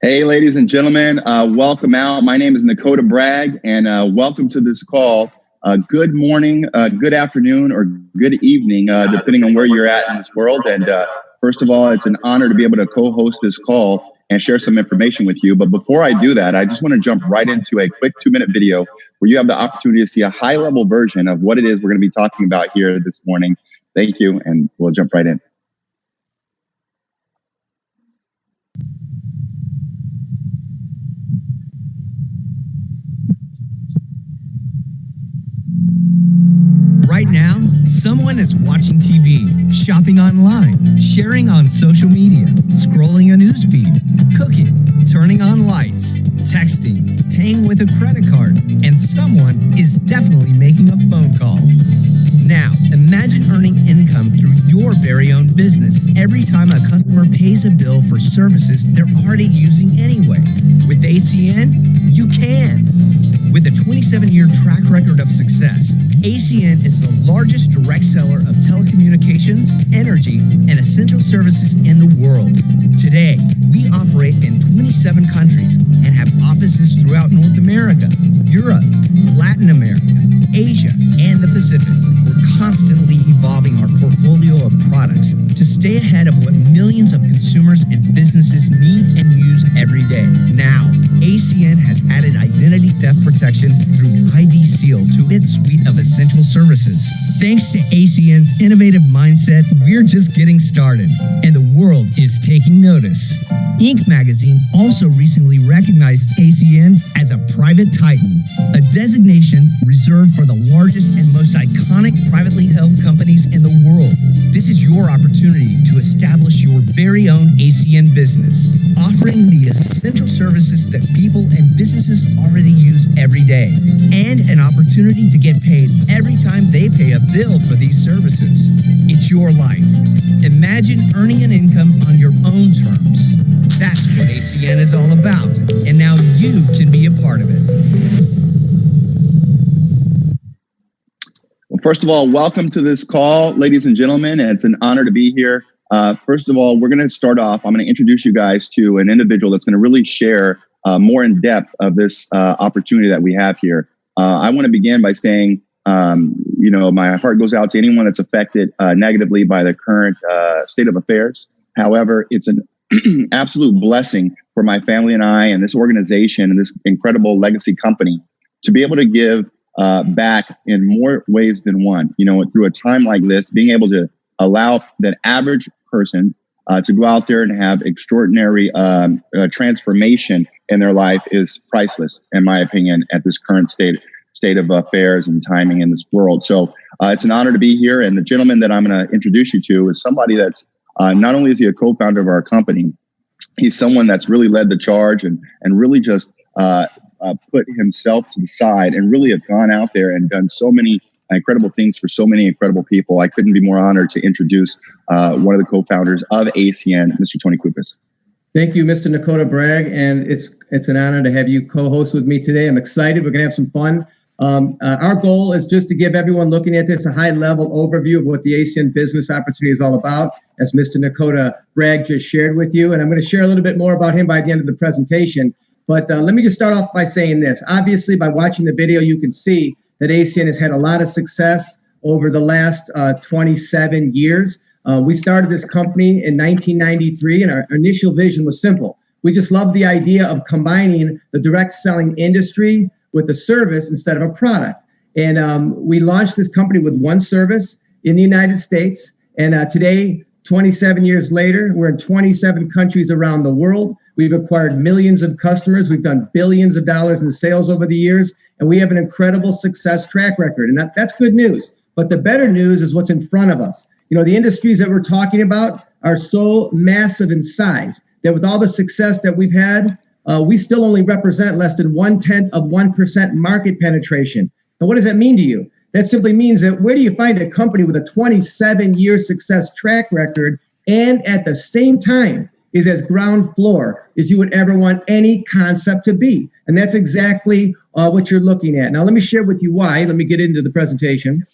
Hey, ladies and gentlemen, welcome out. My name is Nakota Bragg, and welcome to this call. Good morning, good afternoon, or good evening, depending on where you're at in this world. And first of all, it's an honor to be able to co-host this call and share some information with you. But before I do that, I just want to jump right into a quick 2-minute video where you have the opportunity to see a high-level version of what it is we're going to be talking about here this morning. Thank you, and we'll jump right in. Right now, someone is watching TV, shopping online, sharing on social media, scrolling a newsfeed, cooking, turning on lights, texting, paying with a credit card, and someone is definitely making a phone call. Now, imagine earning income through your very own business every time a customer pays a bill for services they're already using anyway. With ACN, you can. With a 27-year track record of success, ACN is the largest direct seller of telecommunications, energy, and essential services in the world. Today, we operate in 27 countries and have offices throughout North America, Europe, Latin America, Asia, and the Pacific. We're constantly evolving our portfolio of products to stay ahead of what millions of consumers and businesses need and use every day. Now, ACN has added identity theft protection through ID Seal to its suite of essential services. Thanks to ACN's innovative mindset, we're just getting started, and the world is taking notice. Inc. magazine also recently recognized ACN as a private titan, a designation reserved for the largest and most iconic privately held companies in the world. This is your opportunity to establish your very own ACN business, offering the essential services that people and businesses already use every day, and an opportunity to get paid every time they pay a bill for these services. It's your life. Imagine earning an income on your own terms. That's what ACN is all about, and now you can be a part of it. Well, first of all, welcome to this call, ladies and gentlemen. It's an honor to be here. First of all, we're going to start off. I'm going to introduce you guys to an individual that's going to really share more in depth of this opportunity that we have here. I want to begin by saying, my heart goes out to anyone that's affected negatively by the current state of affairs. However, it's an absolute blessing for my family and I and this organization and this incredible legacy company to be able to give back in more ways than one. Through a time like this, being able to allow that average person to go out there and have extraordinary transformation in their life is priceless, in my opinion, at this current state of affairs and timing in this world. So it's an honor to be here. And the gentleman that I'm going to introduce you to is somebody that's not only is he a co-founder of our company, he's someone that's really led the charge and really just put himself to the side and really have gone out there and done so many incredible things for so many incredible people. I couldn't be more honored to introduce one of the co-founders of ACN, Mr. Tony Koupas. Thank you, Mr. Nakota Bragg, and it's an honor to have you co-host with me today. I'm excited. We're going to have some fun. Our goal is just to give everyone looking at this a high-level overview of what the ACN business opportunity is all about, as Mr. Nakota Bragg just shared with you. And I'm going to share a little bit more about him by the end of the presentation. But let me just start off by saying this. Obviously, by watching the video, you can see that ACN has had a lot of success over the last 27 years. We started this company in 1993, and our initial vision was simple. We just loved the idea of combining the direct selling industry with a service instead of a product. And we launched this company with one service in the United States. And today, 27 years later, we're in 27 countries around the world. We've acquired millions of customers. We've done billions of dollars in sales over the years, and we have an incredible success track record. And that's good news. But the better news is what's in front of us. The industries that we're talking about are so massive in size that with all the success that we've had, we still only represent less than 0.1% market penetration. And what does that mean to you? That simply means that where do you find a company with a 27-year success track record and at the same time is as ground floor as you would ever want any concept to be? And that's exactly what you're looking at. Now, let me share with you why. Let me get into the presentation.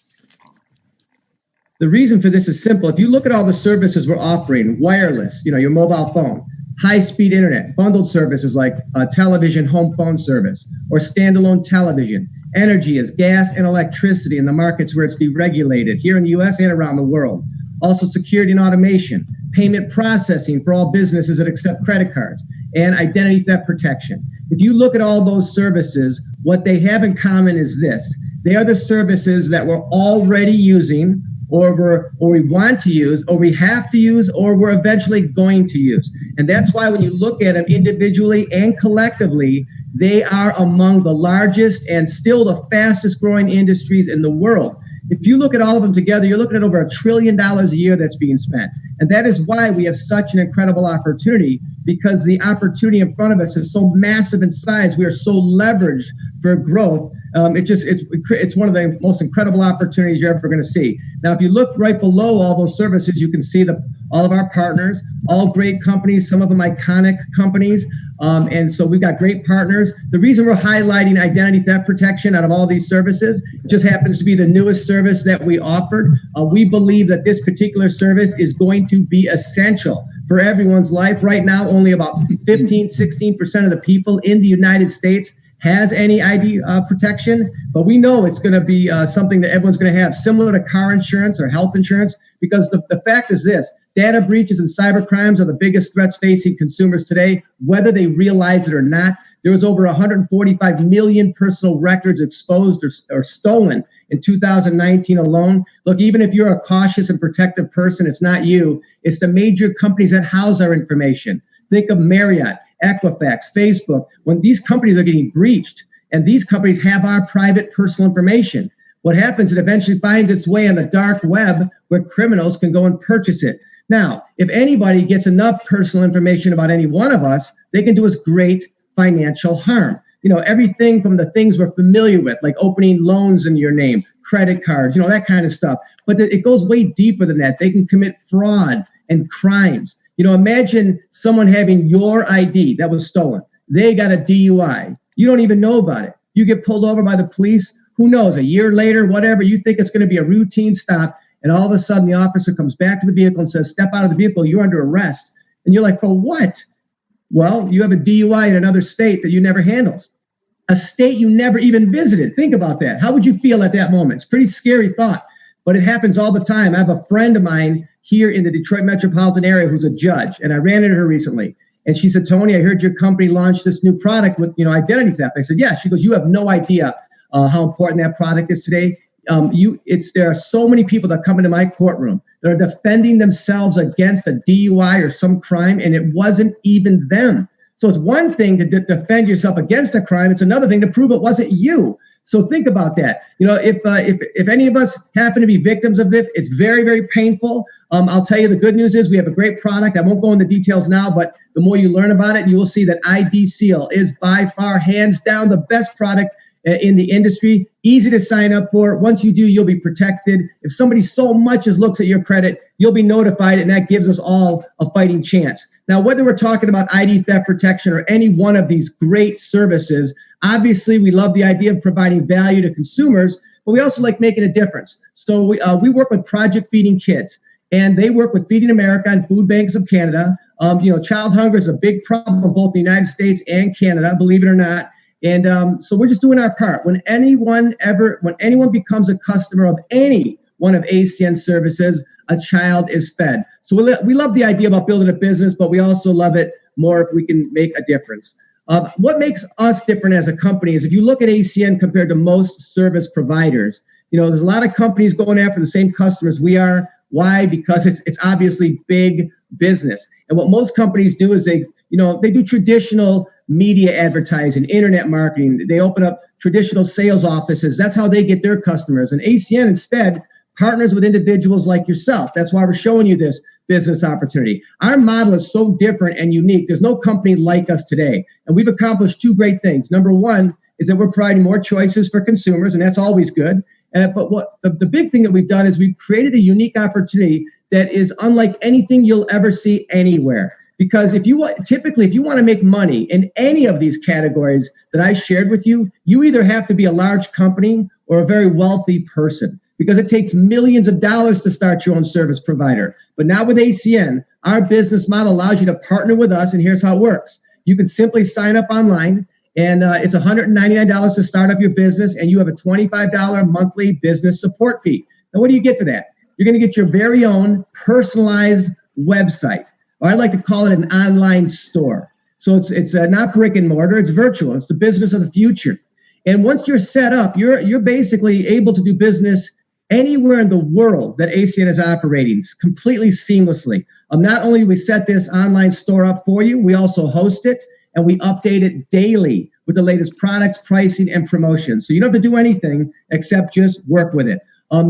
The reason for this is simple. If you look at all the services we're offering, wireless, your mobile phone, high-speed internet, bundled services like television, home phone service, or standalone television. Energy is gas and electricity in the markets where it's deregulated, here in the U.S. and around the world. Also security and automation, payment processing for all businesses that accept credit cards, and identity theft protection. If you look at all those services, what they have in common is this. They are the services that we're already using, or we want to use, or we have to use, or we're eventually going to use. And that's why when you look at them individually and collectively, they are among the largest and still the fastest growing industries in the world. If you look at all of them together, you're looking at over $1 trillion a year that's being spent. And that is why we have such an incredible opportunity, because the opportunity in front of us is so massive in size. We are so leveraged for growth. It's one of the most incredible opportunities you're ever going to see. Now, if you look right below all those services, you can see all of our partners, all great companies, some of them iconic companies. And so we've got great partners. The reason we're highlighting identity theft protection out of all these services just happens to be the newest service that we offered. We believe that this particular service is going to be essential for everyone's life. Right now, only about 16% of the people in the United States has any ID protection, but we know it's going to be something that everyone's going to have, similar to car insurance or health insurance, because the fact is this: data breaches and cyber crimes are the biggest threats facing consumers today, whether they realize it or not. There was over 145 million personal records exposed or stolen in 2019 alone. Look, even if you're a cautious and protective person, it's not you. It's the major companies that house our information. Think of Marriott, Equifax, Facebook. When these companies are getting breached, and these companies have our private personal information, what happens, it eventually finds its way on the dark web where criminals can go and purchase it. Now, if anybody gets enough personal information about any one of us, they can do us great financial harm. You know, everything from the things we're familiar with, like opening loans in your name, credit cards, that kind of stuff. But it goes way deeper than that. They can commit fraud and crimes. Imagine someone having your ID that was stolen. They got a DUI. You don't even know about it. You get pulled over by the police. Who knows? A year later, whatever, you think it's going to be a routine stop. And all of a sudden, the officer comes back to the vehicle and says, "Step out of the vehicle. You're under arrest." And you're like, "For what?" Well, you have a DUI in another state that you never handled, a state you never even visited. Think about that. How would you feel at that moment? It's a pretty scary thought, but it happens all the time. I have a friend of mine here in the Detroit metropolitan area who's a judge, and I ran into her recently. And she said, "Tony, I heard your company launched this new product with identity theft." I said, "Yeah." She goes, "You have no idea how important that product is today. There are so many people that come into my courtroom that are defending themselves against a DUI or some crime, and it wasn't even them." So it's one thing to defend yourself against a crime. It's another thing to prove it wasn't you. So think about that. If any of us happen to be victims of this, it's very, very painful. I'll tell you, the good news is we have a great product. I won't go into details now, but the more you learn about it, you will see that ID Seal is by far, hands down, the best product in the industry. Easy to sign up for. Once you do, you'll be protected. If somebody so much as looks at your credit, you'll be notified, and that gives us all a fighting chance. Now, whether we're talking about ID theft protection or any one of these great services, obviously we love the idea of providing value to consumers, but we also like making a difference. So we work with Project Feeding Kids, and they work with Feeding America and Food Banks of Canada. Child hunger is a big problem in both the United States and Canada, believe it or not. And so we're just doing our part. When anyone becomes a customer of any one of ACN services, a child is fed. So we love the idea about building a business, but we also love it more if we can make a difference. What makes us different as a company is if you look at ACN compared to most service providers, there's a lot of companies going after the same customers we are. Why? Because it's obviously big business. And what most companies do is they do traditional media advertising, internet marketing. They open up traditional sales offices. That's how they get their customers. And ACN instead partners with individuals like yourself. That's why we're showing you this business opportunity. Our model is so different and unique. There's no company like us today. And we've accomplished two great things. Number one is that we're providing more choices for consumers, and that's always good. But what the big thing that we've done is we've created a unique opportunity that is unlike anything you'll ever see anywhere. Because if you want to make money in any of these categories that I shared with you, you either have to be a large company or a very wealthy person. because it takes millions of dollars to start your own service provider. But now with ACN, our business model allows you to partner with us, and here's how it works. You can simply sign up online, and it's $199 to start up your business, and you have a $25 monthly business support fee. Now, what do you get for that? You're going to get your very own personalized website, or I like to call it an online store. So it's not brick and mortar, it's virtual. It's the business of the future. And once you're set up, you're basically able to do business anywhere in the world that ACN is operating completely seamlessly. Not only do we set this online store up for you, we also host it and we update it daily with the latest products, pricing, and promotion. So you don't have to do anything except just work with it.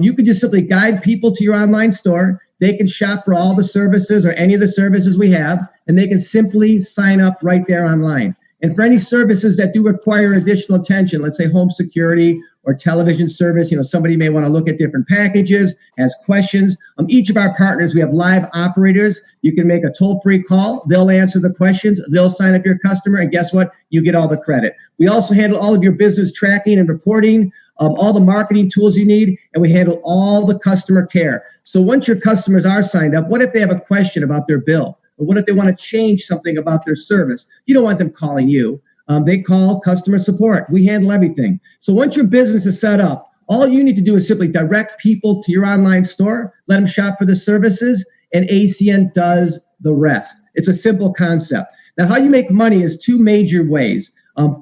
You can just simply guide people to your online store. They can shop for all the services or any of the services we have, and they can simply sign up right there online. And for any services that do require additional attention, let's say home security or television service, somebody may want to look at different packages, has questions. Each of our partners, we have live operators. You can make a toll-free call. They'll answer the questions. They'll sign up your customer, and guess what? You get all the credit. We also handle all of your business tracking and reporting, all the marketing tools you need, and we handle all the customer care. So once your customers are signed up, what if they have a question about their bill? Or what if they want to change something about their service? You don't want them calling you. They call customer support. We handle everything. So once your business is set up, all you need to do is simply direct people to your online store, let them shop for the services, and ACN does the rest. It's a simple concept. Now, how you make money is two major ways.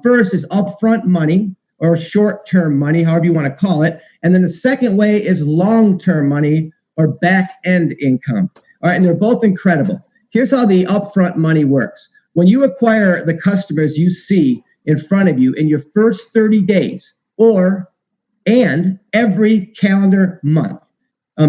First is upfront money, or short-term money, however you want to call it. And then the second way is long-term money, or back-end income. All right, and they're both incredible. Here's how the upfront money works. When you acquire the customers you see in front of you in your first 30 days, and every calendar month,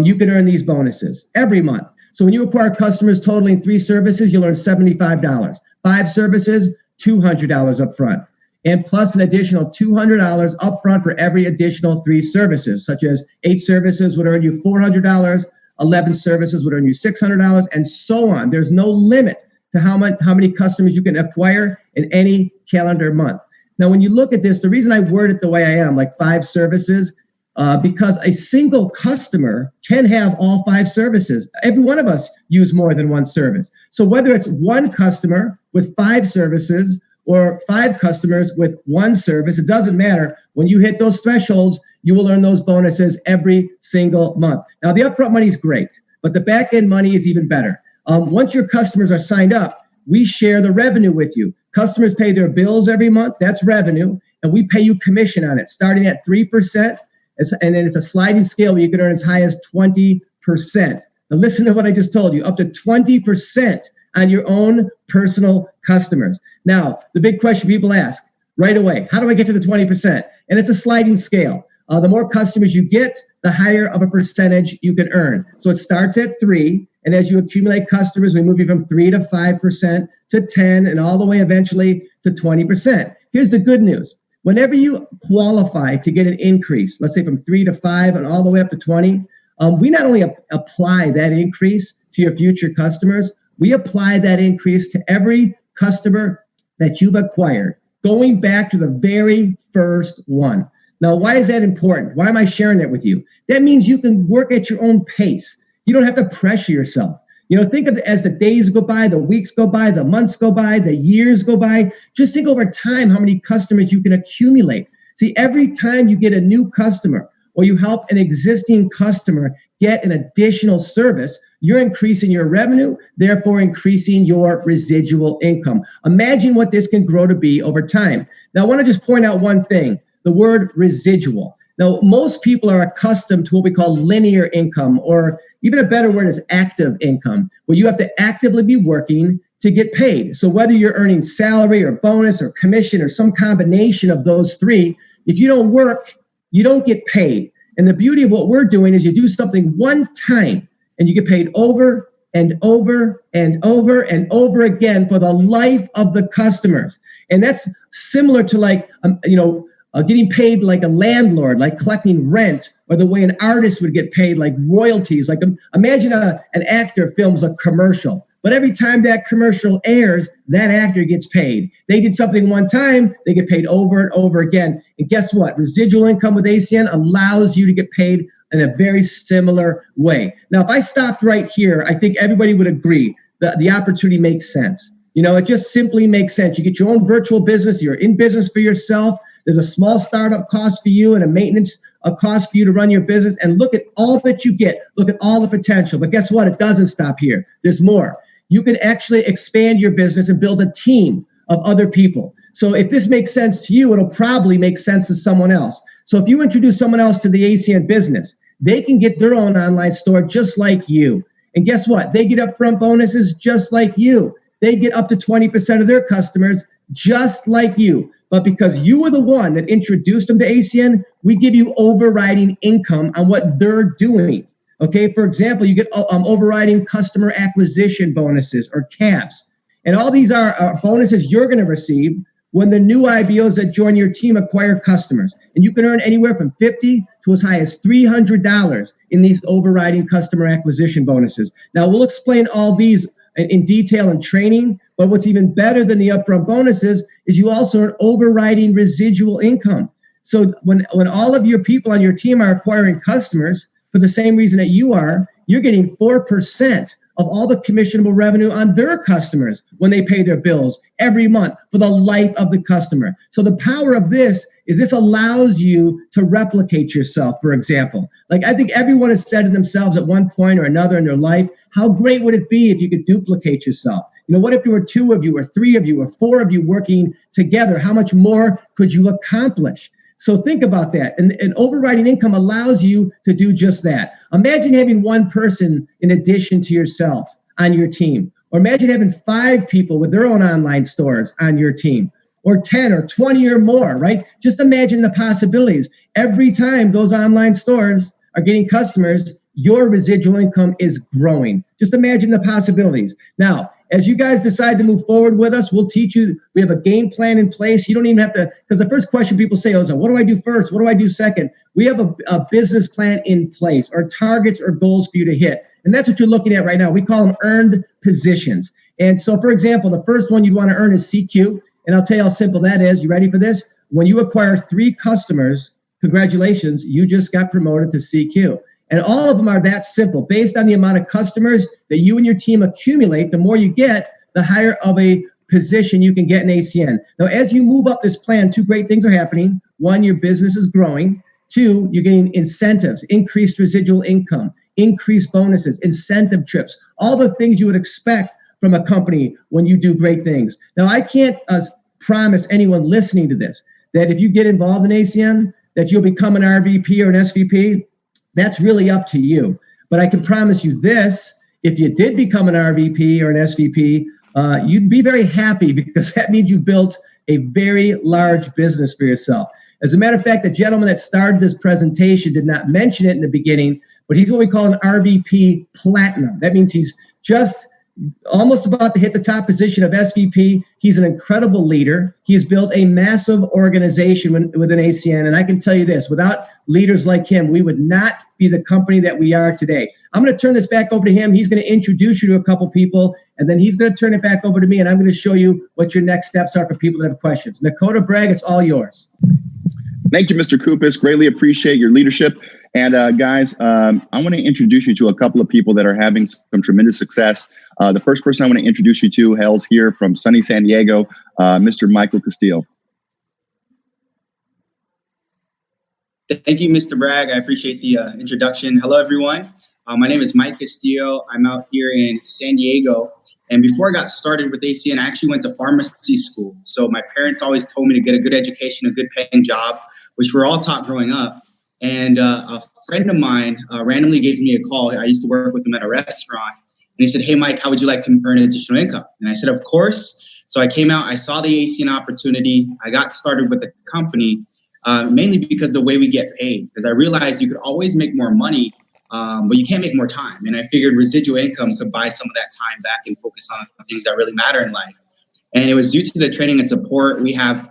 you can earn these bonuses every month. So when you acquire customers totaling 3 services, you'll earn $75. 5 services, $200 up front. And plus an additional $200 up front for every additional 3 services, such as 8 services would earn you $400, 11 services would earn you $600, and so on. There's no limit to how many customers you can acquire in any calendar month. Now, when you look at this, the reason I word it the way I am, like 5 services, because a single customer can have all 5 services. Every one of us use more than one service. So whether it's one customer with 5 services or 5 customers with 1 service, it doesn't matter. When you hit those thresholds, you will earn those bonuses every single month. Now, the upfront money is great, but the back-end money is even better. Once your customers are signed up, we share the revenue with you. Customers pay their bills every month. That's revenue. And we pay you commission on it, starting at 3%. And then it's a sliding scale where you can earn as high as 20%. Now, listen to what I just told you, up to 20% on your own personal customers. Now, the big question people ask right away, how do I get to the 20%? And it's a sliding scale. The more customers you get, the higher of a percentage you can earn. So it starts at 3, and as you accumulate customers, we move you from 3 to 5% to 10, and all the way eventually to 20%. Here's the good news. Whenever you qualify to get an increase, let's say from 3 to 5 and all the way up to 20, we not only apply that increase to your future customers, we apply that increase to every customer that you've acquired, going back to the very first one. Now, why is that important? Why am I sharing that with you? That means you can work at your own pace. You don't have to pressure yourself. Think of it as the days go by, the weeks go by, the months go by, the years go by. Just think over time how many customers you can accumulate. See, every time you get a new customer or you help an existing customer get an additional service, you're increasing your revenue, therefore increasing your residual income. Imagine what this can grow to be over time. Now, I want to just point out one thing, the word residual. Now, most people are accustomed to what we call linear income, or even a better word is active income, where you have to actively be working to get paid. So whether you're earning salary or bonus or commission or some combination of those 3, if you don't work, you don't get paid. And the beauty of what we're doing is you do something one time and you get paid over and over and over and over again for the life of the customers. And that's similar to getting paid like a landlord, like collecting rent, or the way an artist would get paid, like royalties. Like imagine an actor films a commercial, but every time that commercial airs, that actor gets paid. They did something one time, they get paid over and over again. And guess what? Residual income with ACN allows you to get paid in a very similar way. Now, if I stopped right here, I think everybody would agree that the opportunity makes sense. It just simply makes sense. You get your own virtual business. You're in business for yourself. There's a small startup cost for you and a maintenance cost for you to run your business. And look at all that you get. Look at all the potential. But guess what? It doesn't stop here. There's more. You can actually expand your business and build a team of other people. So if this makes sense to you, it'll probably make sense to someone else. So if you introduce someone else to the ACN business, they can get their own online store just like you. And guess what? They get upfront bonuses just like you. They get up to 20% of their customers just like you. But because you were the one that introduced them to ACN, we give you overriding income on what they're doing. Okay, for example, you get overriding customer acquisition bonuses or CABs. And all these are bonuses you're going to receive when the new IBOs that join your team acquire customers. And you can earn anywhere from $50 to as high as $300 in these overriding customer acquisition bonuses. Now, we'll explain all these in detail in training, but what's even better than the upfront bonuses is you also earn overriding residual income. So when all of your people on your team are acquiring customers for the same reason that you are, you're getting 4% of all the commissionable revenue on their customers when they pay their bills every month for the life of the customer. So the power of this is this allows you to replicate yourself, for example. Like I think everyone has said to themselves at one point or another in their life, how great would it be if you could duplicate yourself? What if there were 2 of you or 3 of you or 4 of you working together? How much more could you accomplish? So think about that. And overriding income allows you to do just that. Imagine having one person in addition to yourself on your team. Or imagine having 5 people with their own online stores on your team. Or 10 or 20 or more, right? Just imagine the possibilities. Every time those online stores are getting customers, your residual income is growing. Just imagine the possibilities. Now, as you guys decide to move forward with us, we'll teach you. We have a game plan in place. You don't even have to, because the first question people say is, what do I do first? What do I do second? We have a business plan in place, or targets or goals for you to hit. And that's what you're looking at right now. We call them earned positions. And so, for example, the first one you'd want to earn is CQ. And I'll tell you how simple that is. You ready for this? When you acquire 3 customers, congratulations, you just got promoted to CQ. And all of them are that simple. Based on the amount of customers that you and your team accumulate, the more you get, the higher of a position you can get in ACN. Now, as you move up this plan, 2 great things are happening. 1, your business is growing. 2, you're getting incentives, increased residual income, increased bonuses, incentive trips, all the things you would expect from a company when you do great things. Now, I can't promise anyone listening to this that if you get involved in ACN, that you'll become an RVP or an SVP. That's really up to you. But I can promise you this, if you did become an RVP or an SVP, you'd be very happy because that means you built a very large business for yourself. As a matter of fact, the gentleman that started this presentation did not mention it in the beginning, but he's what we call an RVP Platinum. That means he's just almost about to hit the top position of SVP. He's an incredible leader. He's built a massive organization within ACN. And I can tell you this, without leaders like him, we would not be the company that we are today. I'm going to turn this back over to him. He's going to introduce you to a couple people, and then he's going to turn it back over to me, and I'm going to show you what your next steps are for people that have questions. Nakota Bragg, it's all yours. Thank you, Mr. Kupis. Greatly appreciate your leadership. And guys, I want to introduce you to a couple of people that are having some tremendous success. The first person I want to introduce you to hails here from sunny San Diego, Mr. Michael Castillo. Thank you, Mr. Bragg. I appreciate the introduction. Hello, everyone. My name is Mike Castillo. I'm out here in San Diego. And before I got started with ACN, I actually went to pharmacy school. So my parents always told me to get a good education, a good paying job, which we're all taught growing up. And a friend of mine randomly gave me a call. I used to work with him at a restaurant. And he said, "Hey, Mike, how would you like to earn additional income?" And I said, "Of course." So I came out, I saw the ACN opportunity. I got started with the company, mainly because the way we get paid. Because I realized you could always make more money, but you can't make more time. And I figured residual income could buy some of that time back and focus on things that really matter in life. And it was due to the training and support. We have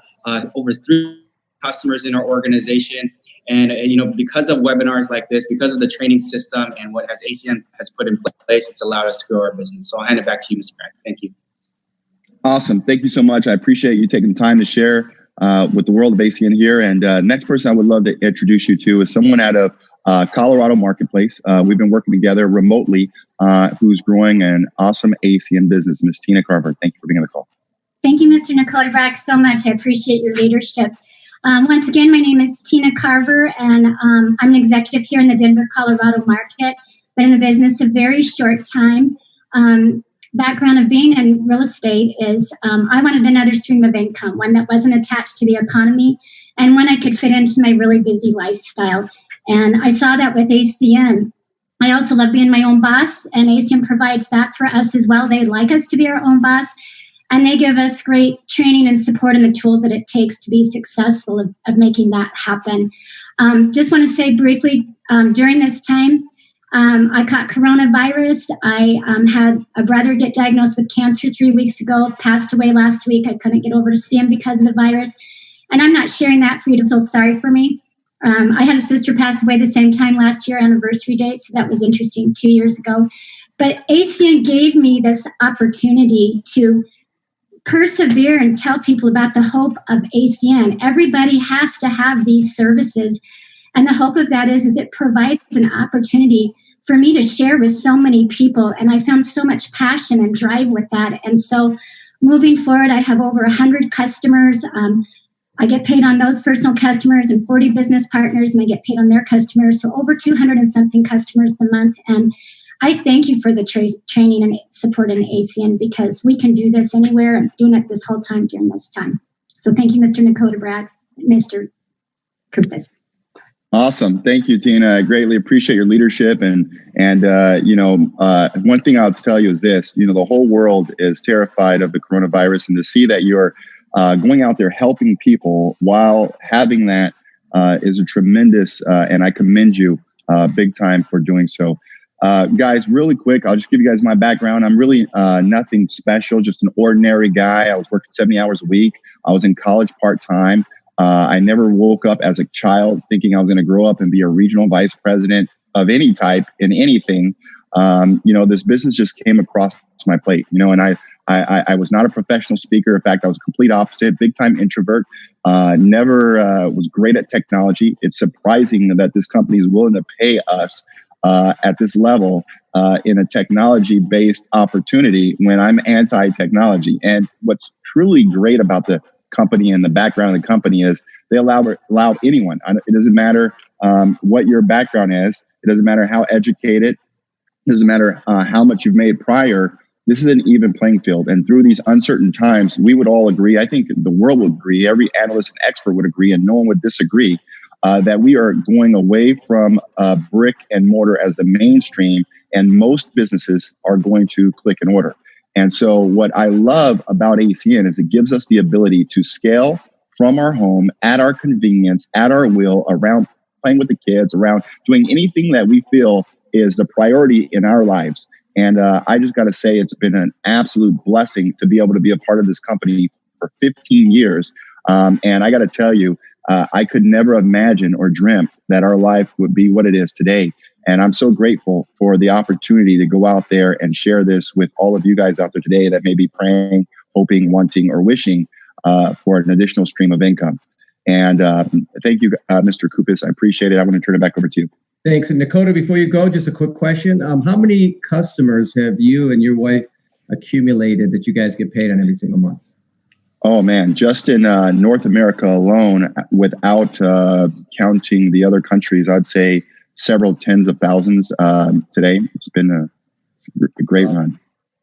over 3 customers in our organization. And, because of webinars like this, because of the training system and what ACN has put in place, it's allowed us to grow our business. So I'll hand it back to you, Mr. Bragg. Thank you. Awesome. Thank you so much. I appreciate you taking the time to share with the world of ACN here. And next person I would love to introduce you to is someone out of Colorado marketplace. We've been working together remotely, who's growing an awesome ACN business. Ms. Tina Carver, thank you for being on the call. Thank you, Mr. Nakota Bragg, so much. I appreciate your leadership. Once again, my name is Tina Carver, and I'm an executive here in the Denver, Colorado market. Been in the business a very short time. Background of being in real estate is I wanted another stream of income, one that wasn't attached to the economy, and one I could fit into my really busy lifestyle. And I saw that with ACN. I also love being my own boss, and ACN provides that for us as well. They like us to be our own boss, and they give us great training and support and the tools that it takes to be successful of making that happen. Just want to say briefly, during this time, I caught coronavirus. I had a brother get diagnosed with cancer 3 weeks ago, passed away last week. I couldn't get over to see him because of the virus. And I'm not sharing that for you to feel sorry for me. I had a sister pass away the same time last year, anniversary date, so that was interesting 2 years ago. But ACN gave me this opportunity to persevere and tell people about the hope of ACN. Everybody has to have these services. And the hope of that is it provides an opportunity for me to share with so many people. And I found so much passion and drive with that. And so moving forward, I have over 100 customers. I get paid on those personal customers and 40 business partners, and I get paid on their customers. So over 200 and something customers a month. And I thank you for the training and support in ACN, because we can do this anywhere and doing it this whole time during this time. So thank you, Mr. Nakota Bragg, Mr. Kupis. Awesome. Thank you, Tina. I greatly appreciate your leadership. And one thing I'll tell you is this, the whole world is terrified of the coronavirus, and to see that you're going out there helping people while having that is a tremendous, and I commend you big time for doing so. Guys, really quick, I'll just give you guys my background. I'm really nothing special, just an ordinary guy. I was working 70 hours a week. I was in college part-time. I never woke up as a child thinking I was going to grow up and be a regional vice president of any type in anything. This business just came across my plate, and I was not a professional speaker. In fact, I was a complete opposite, big time introvert, never was great at technology. It's surprising that this company is willing to pay us at this level in a technology-based opportunity when I'm anti-technology. And what's truly great about the company and the background of the company is they allow anyone. It doesn't matter what your background is. It doesn't matter how educated. It doesn't matter how much you've made prior. This is an even playing field. And through these uncertain times, we would all agree, I think the world would agree, every analyst and expert would agree, and no one would disagree, that we are going away from brick and mortar as the mainstream, and most businesses are going to click and order. And so what I love about ACN is it gives us the ability to scale from our home at our convenience, at our will, around playing with the kids, around doing anything that we feel is the priority in our lives. And I just got to say, it's been an absolute blessing to be able to be a part of this company for 15 years. And I got to tell you, I could never imagine or dreamt that our life would be what it is today. And I'm so grateful for the opportunity to go out there and share this with all of you guys out there today that may be praying, hoping, wanting, or wishing for an additional stream of income. And thank you, Mr. Kupis. I appreciate it. I want to turn it back over to you. Thanks. And Nakota, before you go, just a quick question. How many customers have you and your wife accumulated that you guys get paid on every single month? Oh, man, just in North America alone, without counting the other countries, I'd say several tens of thousands today. It's been a great run.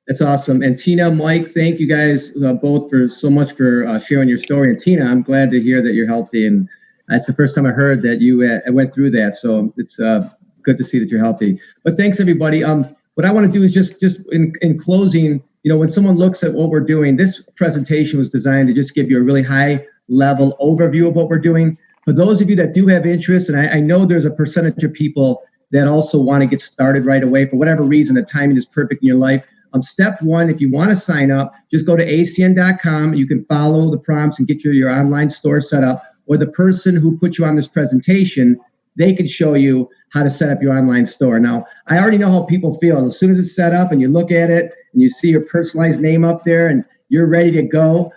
That's awesome. And Tina, Mike, thank you guys both for so much for sharing your story. And Tina, I'm glad to hear that you're healthy. And that's the first time I heard that you went through that. So it's good to see that you're healthy. But thanks, everybody. What I want to do is just in closing, when someone looks at what we're doing, this presentation was designed to just give you a really high level overview of what we're doing. For those of you that do have interest, and I know there's a percentage of people that also want to get started right away, for whatever reason, the timing is perfect in your life. Step one, if you want to sign up, just go to acn.com. You can follow the prompts and get your online store set up. Or the person who put you on this presentation, they can show you how to set up your online store. Now, I already know how people feel. As soon as it's set up and you look at it and you see your personalized name up there and you're ready to go,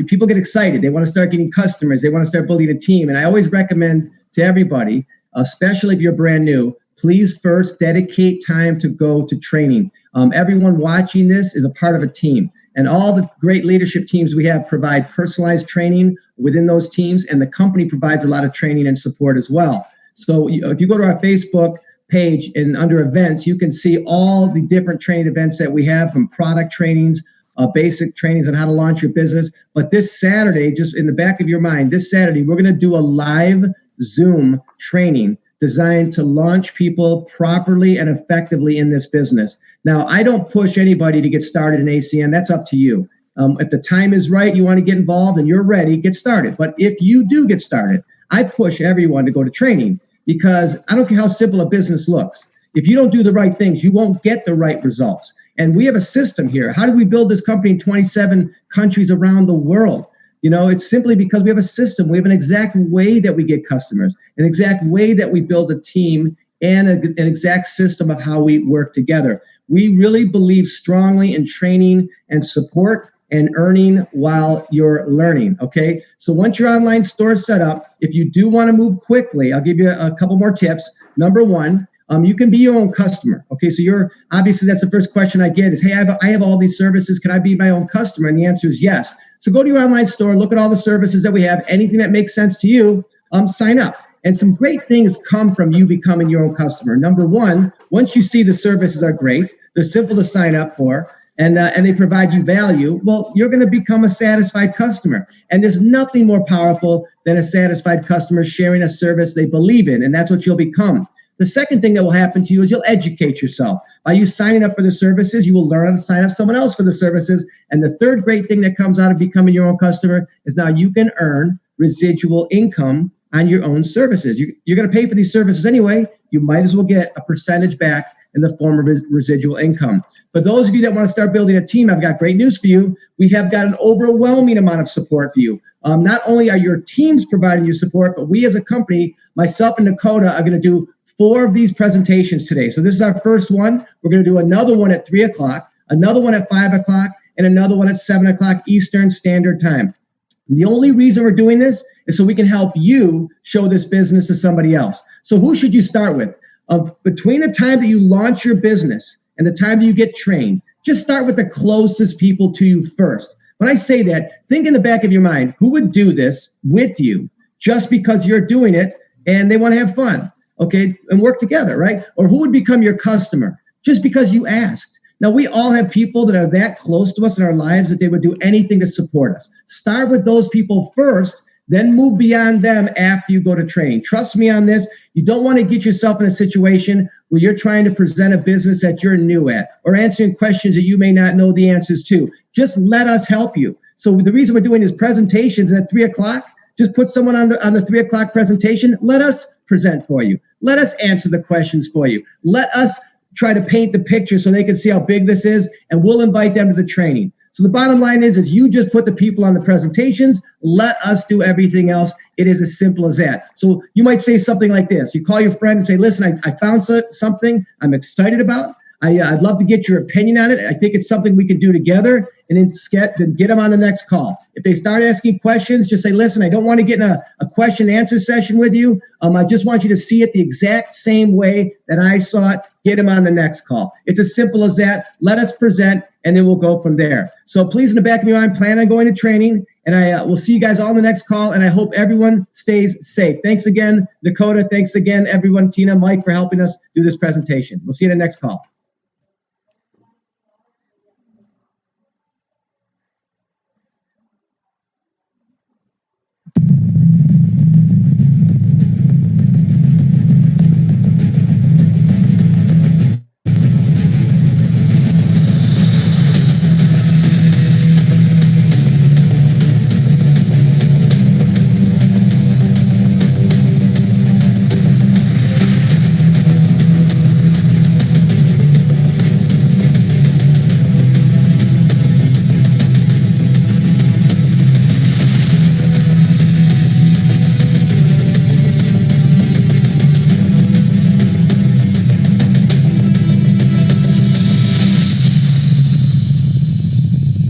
people get excited. They want to start getting customers. They want to start building a team. And I always recommend to everybody, especially if you're brand new, please first dedicate time to go to training. Everyone watching this is a part of a team. And all the great leadership teams we have provide personalized training within those teams, and the company provides a lot of training and support as well. So if you go to our Facebook page and under events, you can see all the different training events that we have, from product trainings, basic trainings on how to launch your business. But this Saturday, just in the back of your mind, this Saturday, we're going to do a live Zoom training designed to launch people properly and effectively in this business. Now, I don't push anybody to get started in ACN. That's up to you. If the time is right, you want to get involved and you're ready, get started. But if you do get started, I push everyone to go to training, because I don't care how simple a business looks. If you don't do the right things, you won't get the right results. And we have a system here. How did we build this company in 27 countries around the world? It's simply because we have a system. We have an exact way that we get customers, an exact way that we build a team, and an exact system of how we work together. We really believe strongly in training and support and earning while you're learning, okay? So once your online store is set up, if you do want to move quickly, I'll give you a couple more tips. Number one, you can be your own customer, okay? So obviously that's the first question I get is, hey, I have all these services. Can I be my own customer? And the answer is yes. So go to your online store, look at all the services that we have. Anything that makes sense to you, sign up. And some great things come from you becoming your own customer. Number one, once you see the services are great, they're simple to sign up for, and they provide you value, well, you're going to become a satisfied customer. And there's nothing more powerful than a satisfied customer sharing a service they believe in, and that's what you'll become. The second thing that will happen to you is you'll educate yourself. By you signing up for the services, you will learn how to sign up someone else for the services. And the third great thing that comes out of becoming your own customer is now you can earn residual income on your own services. You're going to pay for these services anyway. You might as well get a percentage back in the form of residual income. For those of you that want to start building a team, I've got great news for you. We have got an overwhelming amount of support for you. Not only are your teams providing you support, but we as a company, myself and Dakota, are going to do 4 of these presentations today. So this is our first one. We're going to do another one at 3 o'clock, another one at 5 o'clock, and another one at 7 o'clock Eastern Standard Time. The only reason we're doing this is so we can help you show this business to somebody else. So who should you start with? Between the time that you launch your business and the time that you get trained, just start with the closest people to you first. When I say that, think in the back of your mind, who would do this with you just because you're doing it and they want to have fun, okay, and work together, right? Or who would become your customer just because you asked? Now, we all have people that are that close to us in our lives that they would do anything to support us. Start with those people first, then move beyond them after you go to training. Trust me on this. You don't want to get yourself in a situation where you're trying to present a business that you're new at or answering questions that you may not know the answers to. Just let us help you. So the reason we're doing these presentations at 3 o'clock, just put someone on the 3 o'clock presentation. Let us present for you. Let us answer the questions for you. Let us try to paint the picture so they can see how big this is, and we'll invite them to the training. So the bottom line is you just put the people on the presentations. Let us do everything else. It is as simple as that. So you might say something like this. You call your friend and say, listen, I found something I'm excited about. I'd love to get your opinion on it. I think it's something we can do together, and then get them on the next call. If they start asking questions, just say, listen, I don't want to get in a question and answer session with you. I just want you to see it the exact same way that I saw it. Get them on the next call. It's as simple as that. Let us present, and then we'll go from there. So please, in the back of your mind, plan on going to training, and I will see you guys all on the next call, and I hope everyone stays safe. Thanks again, Dakota. Thanks again, everyone, Tina, Mike, for helping us do this presentation. We'll see you in the next call.